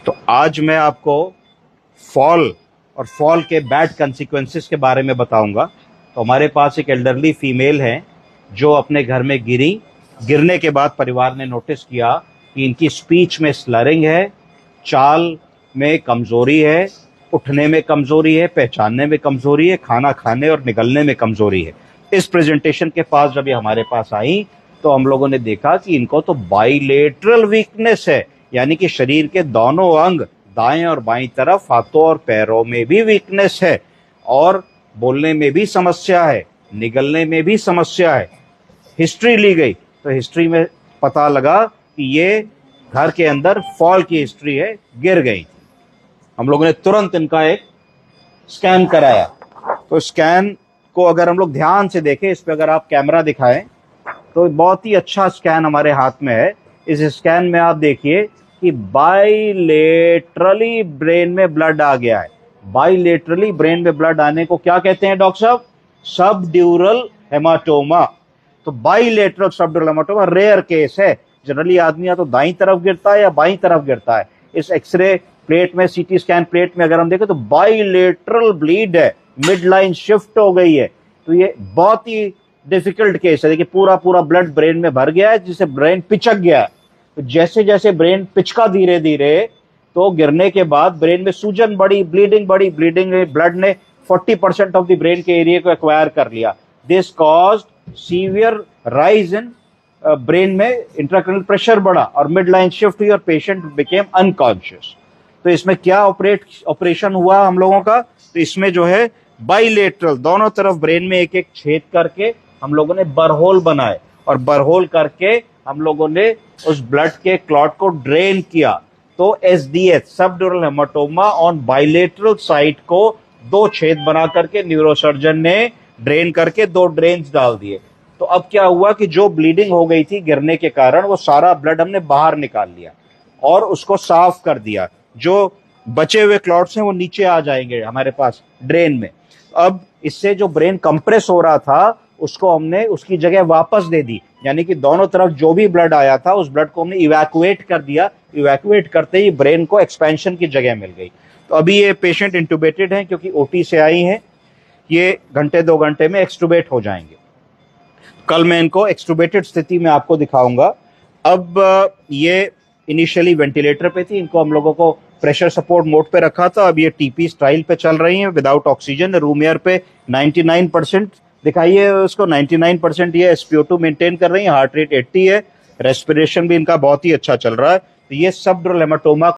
तो आज मैं आपको फॉल और फॉल के बैड कंसिक्वेंसेस के बारे में बताऊंगा। तो हमारे पास एक एल्डरली फीमेल है जो अपने घर में गिरी। गिरने के बाद परिवार ने नोटिस किया कि इनकी स्पीच में स्लरिंग है, चाल में कमजोरी है, उठने में कमजोरी है, पहचानने में कमजोरी है, खाना खाने और निगलने में कमजोरी है। इस प्रेजेंटेशन के पास जब ये हमारे पास आई तो हम लोगों ने देखा कि इनको तो बाइलेटरल वीकनेस है, यानी कि शरीर के दोनों अंग दाएं और बाईं तरफ, हाथों और पैरों में भी वीकनेस है, और बोलने में भी समस्या है, निगलने में भी समस्या है। हिस्ट्री ली गई तो हिस्ट्री में पता लगा कि ये घर के अंदर फॉल की हिस्ट्री है, गिर गई। हम लोगों ने तुरंत इनका एक स्कैन कराया। तो स्कैन को अगर हम लोग ध्यान से देखें, इस पे अगर आप कैमरा दिखाएं तो बहुत ही अच्छा स्कैन हमारे हाथ में है। इस स्कैन में आप देखिए कि बाइलेटरली ब्रेन में ब्लड आ गया है। बाइलेटरली ब्रेन में ब्लड आने को क्या कहते हैं डॉक्टर साहब? Subdural haematoma. तो bilateral subdural haematoma rare case है। जनरली आदमी या तो दाईं तरफ गिरता है या बाईं तरफ गिरता है। इस एक्सरे प्लेट में, सीटी स्कैन प्लेट में अगर हम देखें तो बाइलेटरल ब्लीड है, मिड लाइन शिफ्ट हो गई है। तो ये बहुत ही डिफिकल्ट केस है। देखिए पूरा पूरा ब्लड ब्रेन में भर गया है, जिससे ब्रेन पिचक गया है। तो जैसे जैसे ब्रेन पिचका धीरे धीरे, तो गिरने के बाद ब्रेन में सूजन बढ़ी, ब्लीडिंग बढ़ी। ब्लड ने 40% ऑफ द ब्रेन के एरिया को एक्वायर कर लिया। This caused severe rise in brain में इंट्राक्रैनियल प्रेशर बढ़ा और मिड लाइन शिफ्ट हुई और पेशेंट बिकेम अनकॉन्शियस। तो इसमें क्या ऑपरेशन हुआ हम लोगों का? तो इसमें जो है बाइलेटरल दोनों तरफ ब्रेन में एक एक छेद करके हम लोगों ने बरहोल बनाए, और बरहोल करके हम लोगों ने उस ब्लड के क्लॉट को ड्रेन किया। तो SDH, subdural haematoma on bilateral side को दो छेद बना करके न्यूरोसर्जन ने ड्रेन करके दो ड्रेन्स डाल दिए। तो अब क्या हुआ कि जो ब्लीडिंग हो गई थी गिरने के कारण, वो सारा ब्लड हमने बाहर निकाल लिया और उसको साफ कर दिया। जो बचे हुए क्लॉट्स हैं वो नीचे आ जाएंगे हमारे पास ड्रेन में। अब इससे जो ब्रेन कंप्रेस हो रहा था उसको हमने उसकी जगह वापस दे दी, यानी कि दोनों तरफ जो भी ब्लड आया था उस ब्लड को हमने इवैक्यूएट कर दिया। इवैक्यूएट करते ही ब्रेन को एक्सपेंशन की जगह मिल गई। तो अभी ये पेशेंट इंटुबेटेड हैं क्योंकि ओटी से आई हैं। ये घंटे 2 घंटे में एक्सटुबेट हो जाएंगे। कल मैं इनको एक्सटुबेटेड स्थिति में आपको दिखाऊंगा। अब ये इनिशियली वेंटिलेटर पे थी, इनको हम लोगों को प्रेशर सपोर्ट मोड पे रखा था। अब ये टीपी स्टाइल पे चल रही हैं विदाउट ऑक्सीजन, रूम एयर पे 99% दिखाइए उसको, 99% ये SpO2 मेंटेन कर रही है। हार्ट रेट 80 है। रेस्पिरेशन भी इनका बहुत ही अच्छा चल रहा है। तो ये सबड्यूरल हेमाटोमा